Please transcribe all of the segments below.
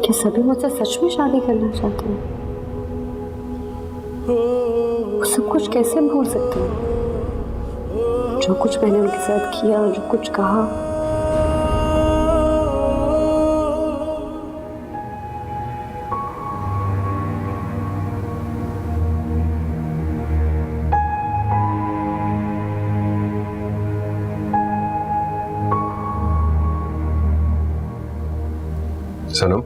क्या सभी मुझसे सच में शादी करना चाहते हैं? वो सब कुछ कैसे भूल सकते हैं? जो कुछ मैंने उनके साथ किया, जो कुछ कहा। सनम,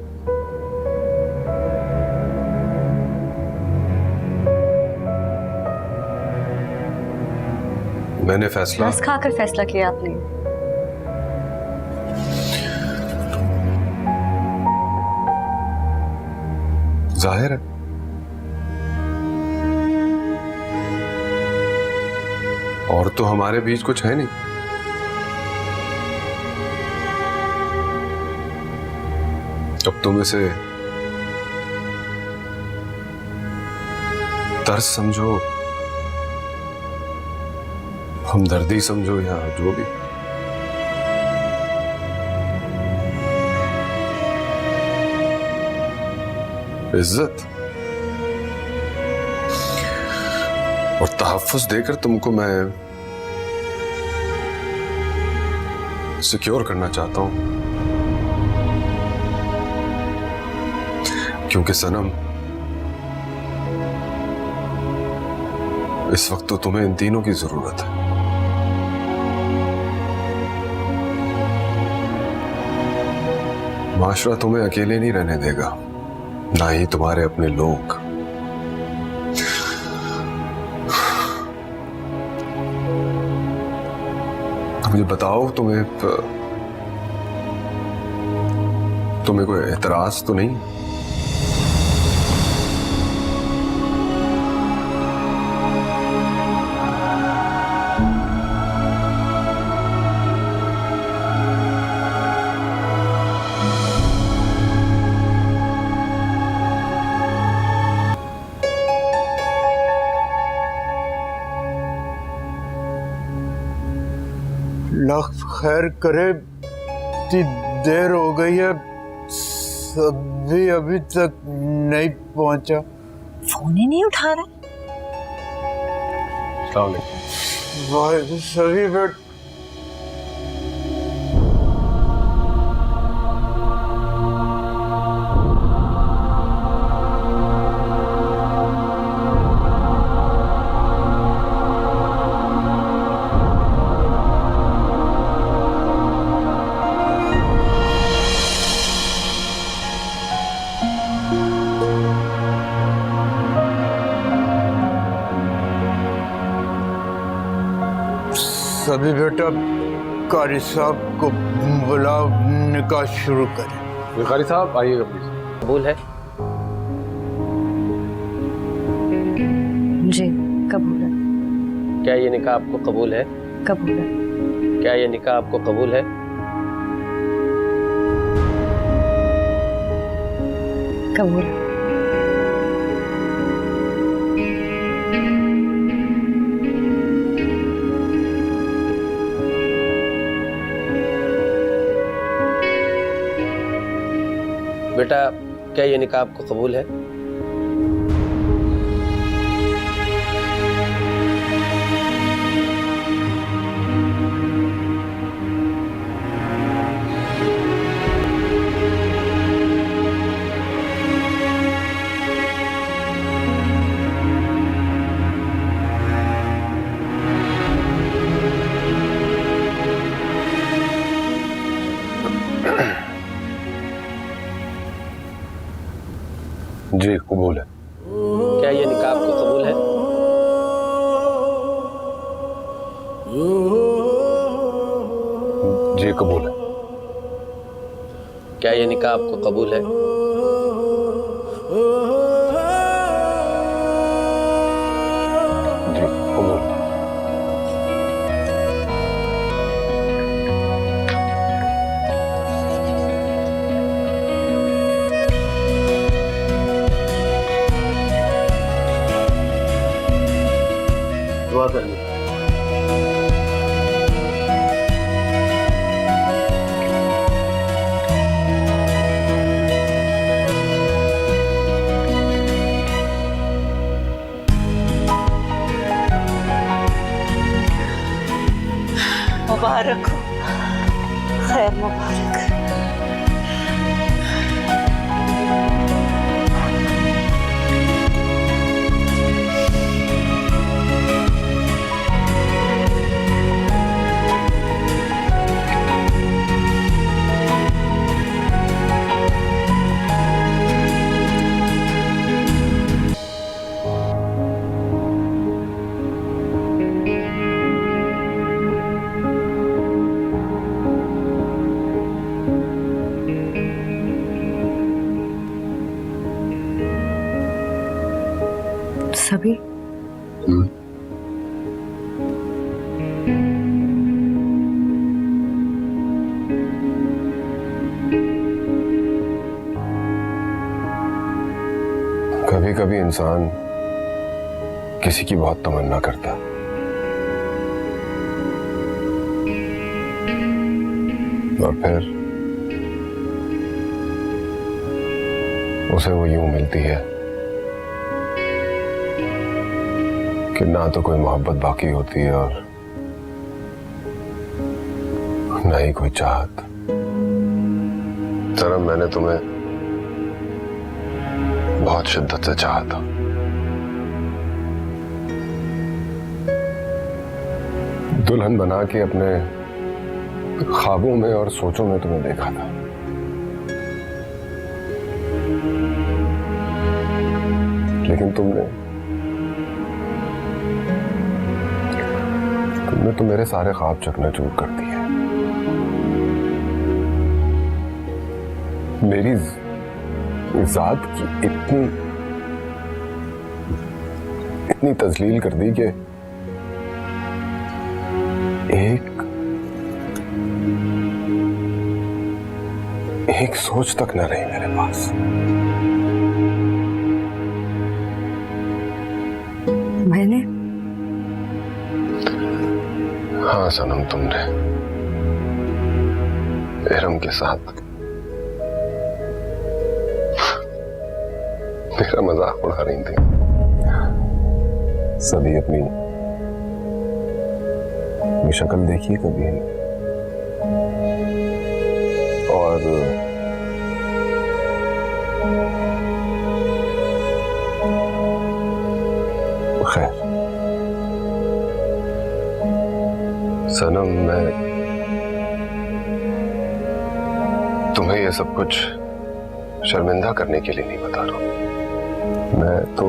मैंने फैसला रस खाकर फैसला किया आपने। जाहिर है और तो हमारे बीच कुछ है नहीं। अब तुम इसे दर्द समझो, हमदर्दी समझो या जो भी, इज्जत और तहफ्फुज़ देकर तुमको मैं सिक्योर करना चाहता हूं। क्योंकि सनम, इस वक्त तो तुम्हें इन तीनों की जरूरत है। माशरा तुम्हें अकेले नहीं रहने देगा, ना ही तुम्हारे अपने लोग। मुझे बताओ, तुम्हें कोई एतराज तो नहीं? अल्लाह खैर करे, इतनी देर हो गई है, सभी अभी तक नहीं पहुंचा। फोन ही नहीं उठा रहा। भाई सभी बेट सभी बेटा कारी साहब को बुलाओ, निकाह शुरू करें। कारी साहब आइएगा प्लीज। कबूल है? जी कबूल है। क्या ये निकाह आपको कबूल है? कबूल है। क्या ये निकाह आपको कबूल है? कबूल है। बेटा, क्या ये निकाह आपको कबूल है? जी कबूल है। क्या ये निकाह आपको कबूल है? जी कबूल है। क्या ये निकाह आपको कबूल है? जी कबूल। दुआ कर ली। मुबारक हो, खैर मुबारक। सभी कभी कभी इंसान किसी की बहुत तमन्ना करता, और फिर उसे वो यूं मिलती है कि ना तो कोई मोहब्बत बाकी होती है और ना ही कोई चाहत। सनम, मैंने तुम्हें बहुत शिद्दत से चाहा था। दुल्हन बना के अपने ख्वाबों में और सोचों में तुम्हें देखा था। लेकिन तुमने तो मेरे सारे ख्वाब चकनाचूर कर दिए। मेरी जात की इतनी तजलील कर दी कि एक सोच तक न रही मेरे पास। मैंने? हाँ सनम, तुमने इरम के साथ मेरा मजाक उड़ा रही थी। सभी अपनी शक्ल देखी कभी, और खैर सनम, मैं तुम्हें यह सब कुछ शर्मिंदा करने के लिए नहीं बता रहा हूं। मैं तो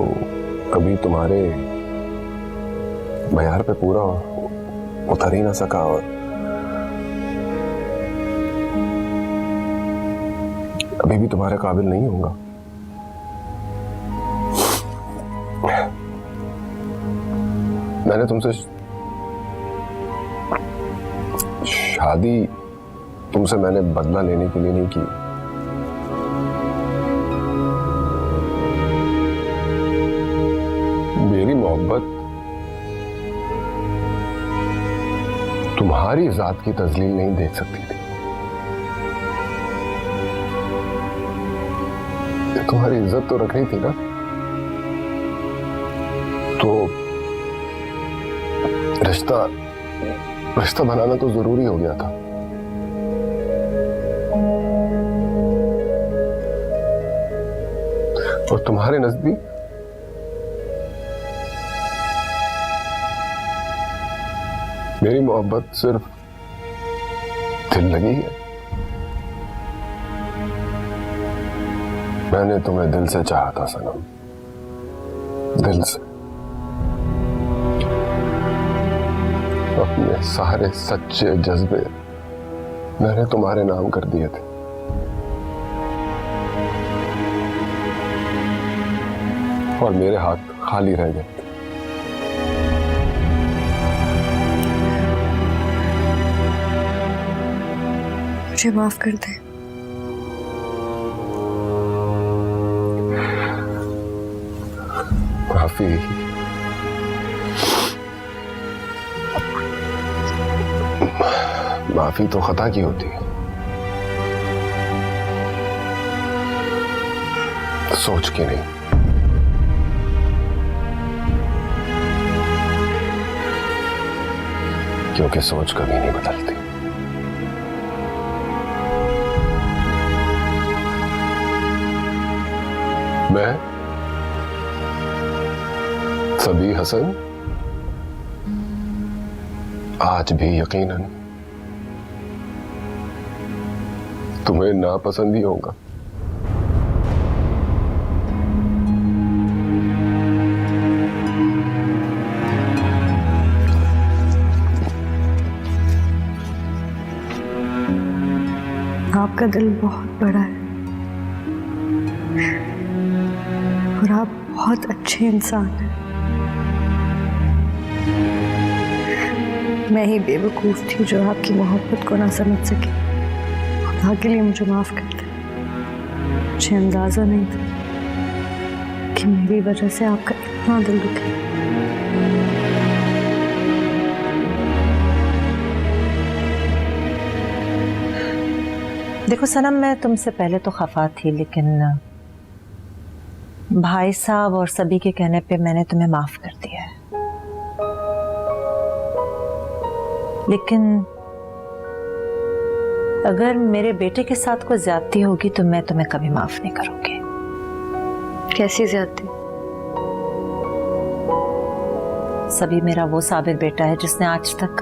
कभी तुम्हारे मयार पे पूरा उतर ही ना सका, और अभी भी तुम्हारे काबिल नहीं होगा। मैंने तुमसे शादी तुमसे मैंने बदला लेने के लिए नहीं की। मेरी मोहब्बत तुम्हारी जात की तजलील नहीं देख सकती थी। तुम्हारी इज्जत तो रखनी थी ना, तो रिश्ता बनाना तो जरूरी हो गया था। और तुम्हारे नजदीक मेरी मोहब्बत सिर्फ दिल लगी है। मैंने तुम्हें दिल से चाहा था सनम, दिल से। अपने सारे सच्चे जज्बे मैंने तुम्हारे नाम कर दिए थे। और मेरे हाथ खाली रह गए थे। मुझे माफ कर दे। माफी तो खता की होती है, सोच के नहीं। क्योंकि सोच कभी नहीं बदलती। मैं सभी हसन आज भी यकीनन तुम्हें नापसंद ही होगा। आपका दिल बहुत बड़ा है और आप बहुत अच्छे इंसान हैं। मैं ही बेवकूफ थी जो आपकी मोहब्बत को ना समझ सकी। खुदा के लिए मुझे माफ कर दे। मुझे अंदाजा नहीं था कि मेरी वजह से आपका इतना दिल दुखे। देखो सनम, मैं तुमसे पहले तो खफा थी, लेकिन भाई साहब और सभी के कहने पे मैंने तुम्हें माफ कर दिया है। लेकिन अगर मेरे बेटे के साथ कोई ज्यादती होगी तो मैं तुम्हें कभी माफ नहीं करूंगी। कैसी ज्यादती? सभी मेरा वो साबिर बेटा है जिसने आज तक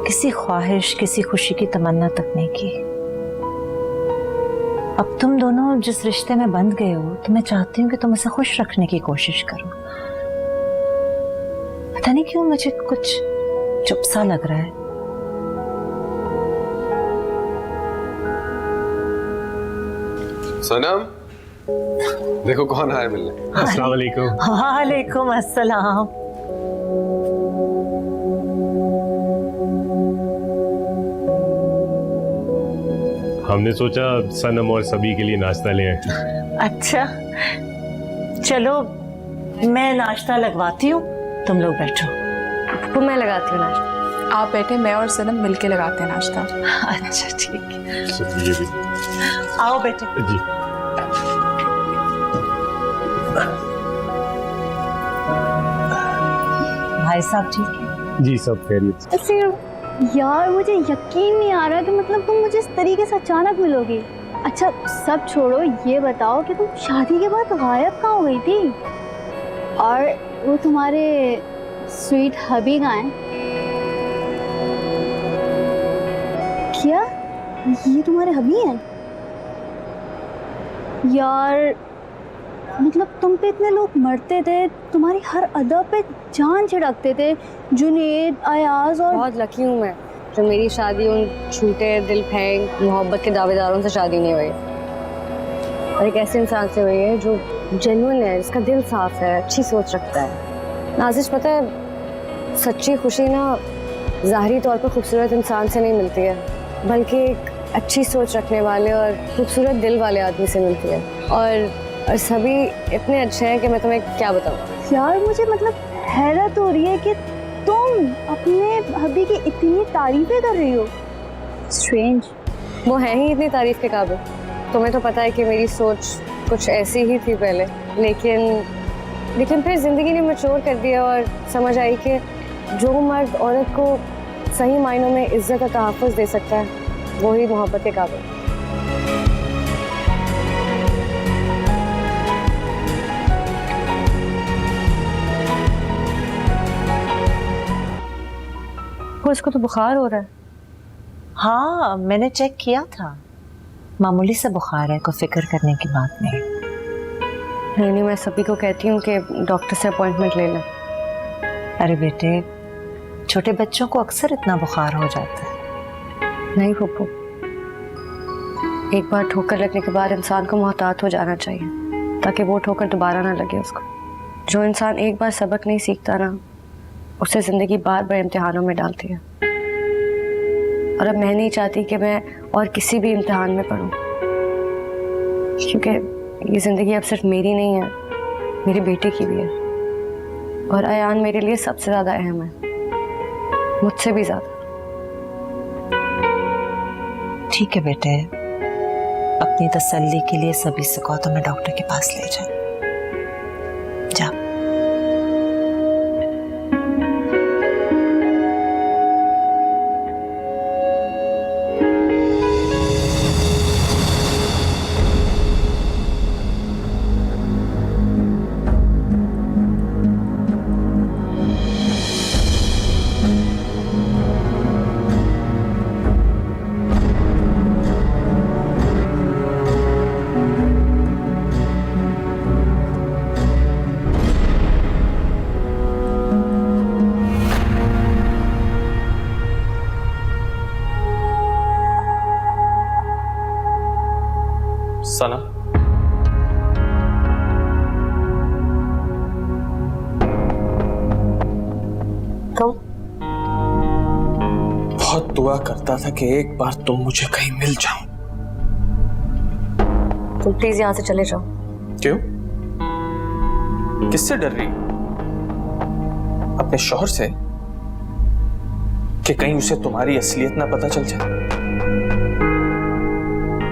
किसी ख्वाहिश, किसी खुशी की तमन्ना तक नहीं की। अब तुम दोनों जिस रिश्ते में बंध गए हो, तो मैं चाहती हूँ कि तुम उसे खुश रखने की कोशिश करो। पता नहीं क्यों मुझे कुछ चुप सा लग रहा है। सनम, देखो कौन आया मिलने। अस्सलाम वालेकुम। वालेकुम अस्सलाम। हमने सोचा सनम और सभी के लिए नाश्ता ले आए। अच्छा चलो, मैं नाश्ता लगवाती हूँ, तुम लोग बैठो। वो मैं लगाती हूँ नाश्ता। आप बैठे, मैं और सनम मिलके लगाते हैं नाश्ता। अच्छा ठीक है, ये भी। आओ बेटे। जी। भाई साहब ठीक है? जी सब खैरियत। ऐसे यार मुझे यकीन नहीं आ रहा कि मतलब तुम मुझे इस तरीके से अचानक मिलोगी। अच्छा सब छोड़ो, ये बताओ कि तुम शादी के बाद गायब कहाँ हो गई थी? और वो तुम्हारे स्वीट हबी कहाँ हैं? क्या ये तुम्हारे हबी हैं? यार मतलब तुम पे इतने लोग मरते थे, तुम्हारी हर अदा पे जान छिड़कते थे। जुनेद, अयाज और बहुत लकी हूँ मैं जो मेरी शादी उन झूठे दिल फेंक मोहब्बत के दावेदारों से शादी नहीं हुई, और एक ऐसे इंसान से हुई है जो जेन्युइन है, जिसका दिल साफ है, अच्छी सोच रखता है। नाजिश, पता है सच्ची खुशी ना ज़ाहरी तौर पर खूबसूरत इंसान से नहीं मिलती है, बल्कि एक अच्छी सोच रखने वाले और खूबसूरत दिल वाले आदमी से मिलती है। और सभी इतने अच्छे हैं कि मैं तुम्हें क्या बताऊँ। यार मुझे मतलब हैरत हो रही है कि तुम अपने हबी की इतनी तारीफें कर रही हो। स्ट्रेंज। वो है ही इतनी तारीफ के काबिल। तुम्हें तो पता है कि मेरी सोच कुछ ऐसी ही थी पहले, लेकिन फिर ज़िंदगी ने मैच्योर कर दिया और समझ आई कि जो मर्द औरत को सही मायनों में इज्जत और तहफ़्फ़ुज़ दे सकता है, वही मोहब्बत के काबिल। इसको तो बुखार हो रहा है। हाँ मैंने चेक किया था, मामूली से बुखार है, कोई फिक्र करने की बात नहीं। नहीं, मैं सभी को कहती हूँ कि डॉक्टर से अपॉइंटमेंट ले लें। अरे बेटे, छोटे बच्चों को अक्सर इतना बुखार हो जाता है। नहीं फूफू, एक बार ठोकर लगने के बाद इंसान को मोहतात हो जाना चाहिए ताकि वो ठोकर दोबारा ना लगे उसको। जो इंसान एक बार सबक नहीं सीखता ना, उसे ज़िंदगी बार बार इम्तिहानों में डालती है। और अब मैं नहीं चाहती कि मैं और किसी भी इम्तिहान में पढूं, क्योंकि ये ज़िंदगी अब सिर्फ मेरी नहीं है, मेरे बेटे की भी है। और अयान मेरे लिए सबसे ज़्यादा अहम है, मुझसे भी ज़्यादा। ठीक है बेटे, अपनी तसल्ली के लिए सभी से कहो तो मैं डॉक्टर के पास ले जाऊं। जा। सना, तुम बहुत दुआ करता था कि एक बार तुम मुझे कहीं मिल जाओ। तुम प्लीज यहाँ से चले जाओ। क्यों? किससे डर रही? अपने शौहर से? कि कहीं उसे तुम्हारी असलियत ना पता चल जाए।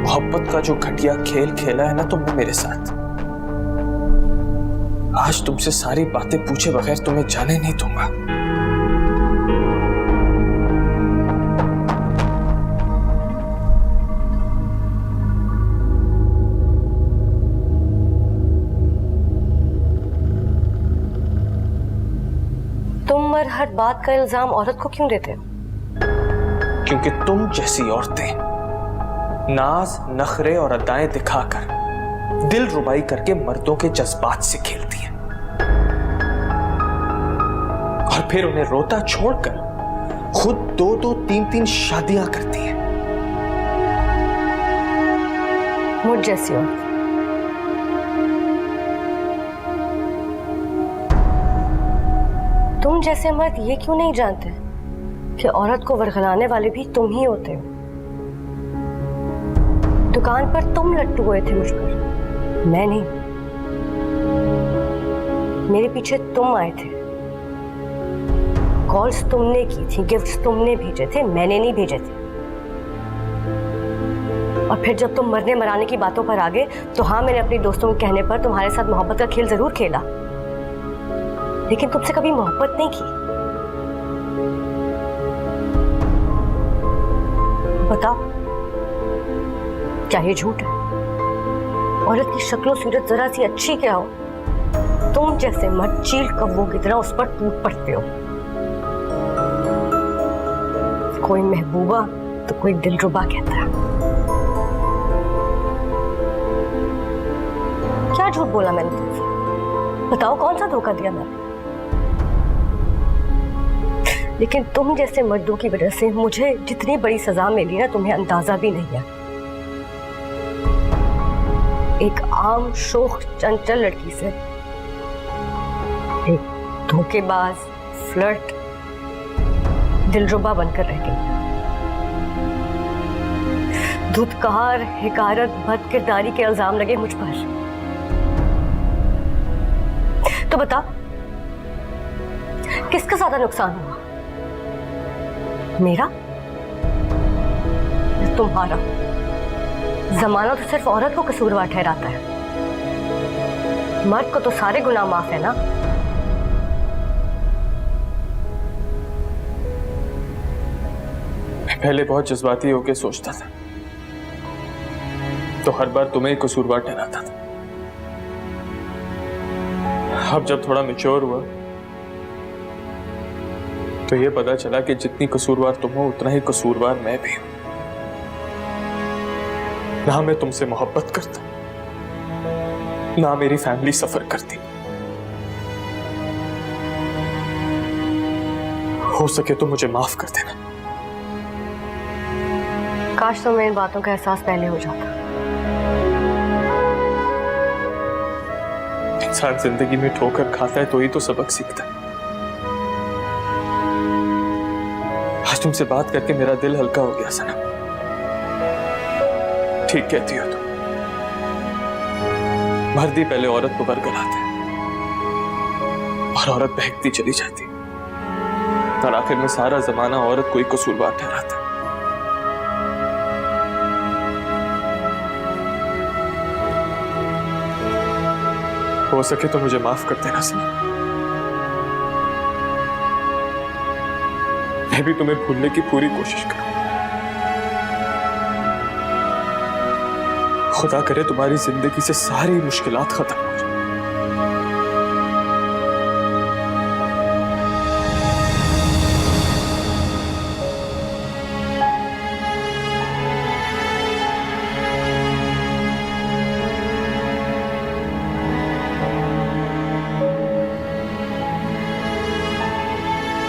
मोहब्बत का जो घटिया खेल खेला है ना तुमने मेरे साथ, आज तुमसे सारी बातें पूछे बगैर तुम्हें जाने नहीं दूंगा। तुम हर बात का इल्जाम औरत को क्यों देते हो? क्योंकि तुम जैसी औरतें नाज, नखरे और अदाएं दिखाकर, दिल रुबाई करके मर्दों के जज्बात से खेलती हैं और फिर उन्हें रोता छोड़कर खुद 2-2, 3-3 शादियां करती हैं। मुझ जैसी औरत। तुम जैसे मर्द ये क्यों नहीं जानते कि औरत को वरगलाने वाले भी तुम ही होते हो? दुकान पर तुम लट्टू हुए थे मुझ पर, मैं नहीं। मेरे पीछे तुम आए थे, कॉल्स तुमने की थी, गिफ्ट्स तुमने भेजे थे, मैंने नहीं भेजे थे। और फिर जब तुम मरने मराने की बातों पर आ गए तो हाँ, मैंने अपने दोस्तों के कहने पर तुम्हारे साथ मोहब्बत का खेल जरूर खेला, लेकिन तुमसे कभी मोहब्बत नहीं की। बताओ, क्या ये झूठ है? औरत की शक्लो सूरत जरा सी अच्छी क्या हो, तुम जैसे मर्द चील कव्वों की तरह उस पर टूट पड़ते हो। कोई महबूबा तो कोई दिलरुबा कहता है। क्या झूठ बोला मैंने तुमसे? बताओ, कौन सा धोखा दिया मैंने? लेकिन तुम जैसे मर्दों की वजह से मुझे जितनी बड़ी सजा मिली ना, तुम्हें अंदाजा भी नहीं है। एक आम शोख चंचल लड़की से एक धोखेबाज, फ्लर्ट, दिलरुबा बनकर रह गई। धुतकार, हिकारत, बद किरदारी के इल्जाम लगे मुझ पर। तो बता, किसका ज्यादा नुकसान हुआ? मेरा या तुम्हारा? जमाना तो सिर्फ औरत को कसूरवार ठहराता है, मर्द को तो सारे गुनाह माफ है ना। मैं पहले बहुत जज्बाती होकर सोचता था, तो हर बार तुम्हें कसूरवार ठहराता था। अब जब थोड़ा मैच्योर हुआ तो ये पता चला कि जितनी कसूरवार तुम हो उतना ही कसूरवार मैं भी हूं। ना मैं तुमसे मोहब्बत करता, ना मेरी फैमिली सफर करती। हो सके तो मुझे माफ कर देना। काश तुम्हें इन बातों का एहसास पहले हो जाता। इंसान जिंदगी में ठोकर खाता है तो ही तो सबक सीखता है। आज तुमसे बात करके मेरा दिल हल्का हो गया सनम। ठीक कहती हो तुम, मर्द ही पहले औरत को बरगलाता है और औरत बहकती चली जाती और आखिर में सारा जमाना औरत को ही कसूरवार ठहराता है। हो सके तो मुझे माफ कर देना सनम। मैं भी तुम्हें भूलने की पूरी कोशिश करूं। खुदा करे तुम्हारी जिंदगी से सारी मुश्किलात खत्म हो जाए।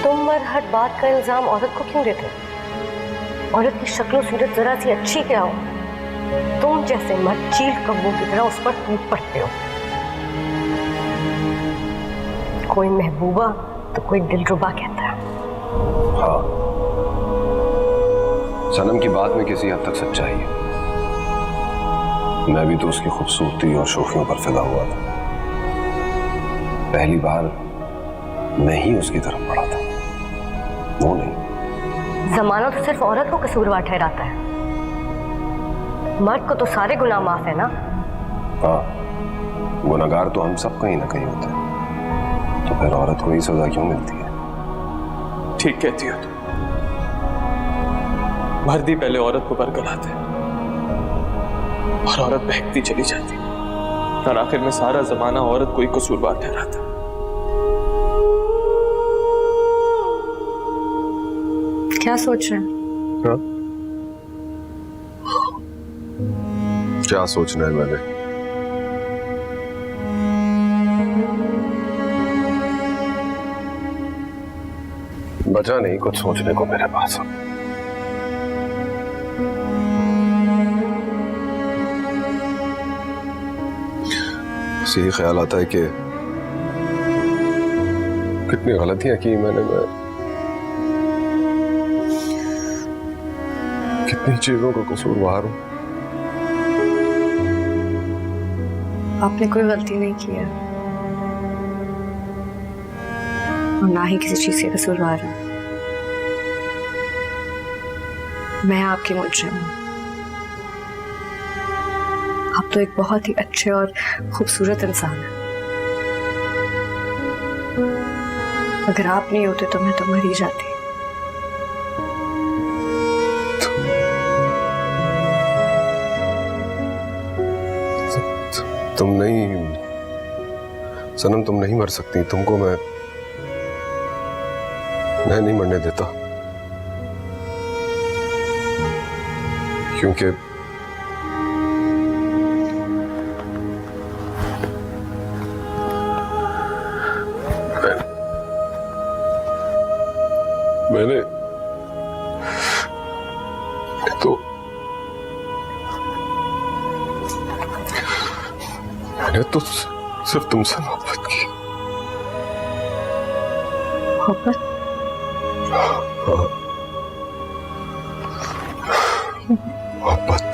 तुम हर बात का इल्जाम औरत को क्यों देते हो? औरत की शक्लो सूरत जरा सी अच्छी क्या हो, तुम तुम जैसे मर्द चील कब्बों की तरह उस पर टूट पड़ते हो। कोई महबूबा तो कोई दिलरुबा कहता है। हाँ, सनम की बात में किसी हद तक सच्चाई है। मैं भी तो उसकी खूबसूरती और शोखियों पर फिदा हुआ था। पहली बार मैं ही उसकी तरफ बढ़ा था, वो नहीं। जमाना तो सिर्फ औरत को कसूरवार ठहराता है, मर्द को तो सारे गुनाह माफ है ना। हाँ, गुनाहगार तो हम सब कहीं ना कहीं होते हैं, तो फिर औरत को ही सजा क्यों मिलती है? ठीक कहती हो तुम। मर्द ही पहले औरत को बरगलाते हैं और औरत बहकती चली जाती और आखिर में सारा जमाना औरत को ही कसूरवार ठहराता। क्या सोच रहे हैं? हाँ? क्या सोचना है मैंने? बचा नहीं कुछ सोचने को मेरे पास। यही ख्याल आता है कि कितनी गलतियां की मैंने, मैं कितनी चीजों को कसूरवार हूं। आपने कोई गलती नहीं की है और ना ही किसी चीज के कसूरवार है। मैं आपकी मुजरिम हूं। आप तो एक बहुत ही अच्छे और खूबसूरत इंसान हैं। अगर आप नहीं होते तो मैं तो मर ही जाती। तुम नहीं सनम, तुम नहीं मर सकती। तुमको मैं नहीं मरने देता, क्योंकि मैंने तो सिर्फ तुमसे मोहब्बत की। मोहब्बत? मोहब्बत।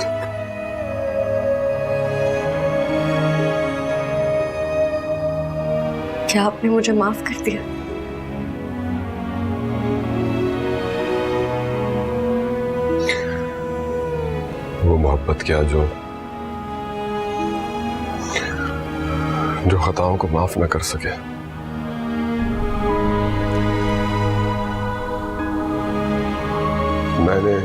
क्या आपने मुझे माफ कर दिया? वो मोहब्बत क्या जो खताओं को माफ न कर सके। मैंने